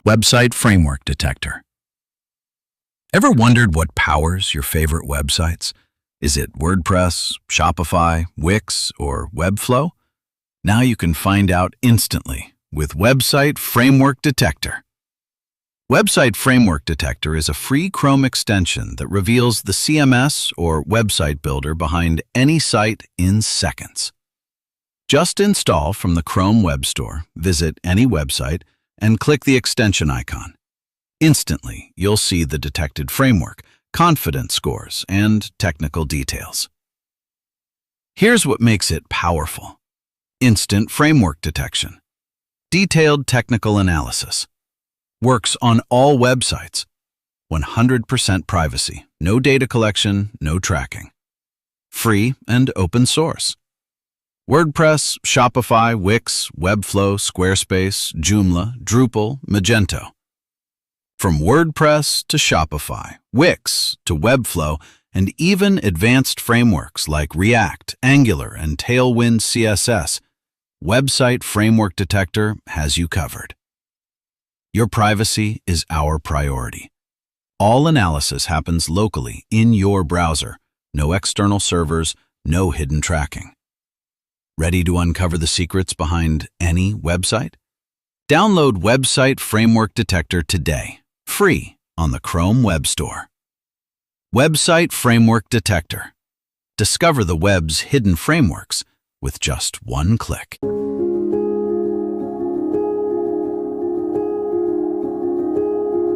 Website Framework Detector. Ever wondered what powers your favorite websites? Is it WordPress, Shopify, Wix, or Webflow? Now you can find out instantly with Website Framework Detector. Website Framework Detector is a free Chrome extension that reveals the CMS or website builder behind any site in seconds. Just install from the Chrome Web Store, visit any website, and click the extension icon. Instantly, you'll see the detected framework, confidence scores, and technical details. Here's what makes it powerful. Instant framework detection. Detailed technical analysis. Works on all websites. 100% privacy. No data collection, no tracking. Free and open source. WordPress, Shopify, Wix, Webflow, Squarespace, Joomla, Drupal, Magento. From WordPress to Shopify, Wix to Webflow, and even advanced frameworks like React, Angular, and Tailwind CSS, Website Framework Detector has you covered. Your privacy is our priority. All analysis happens locally in your browser. No external servers, no hidden tracking. Ready to uncover the secrets behind any website? Download Website Framework Detector today, free on the Chrome Web Store. Website Framework Detector. Discover the web's hidden frameworks with just one click.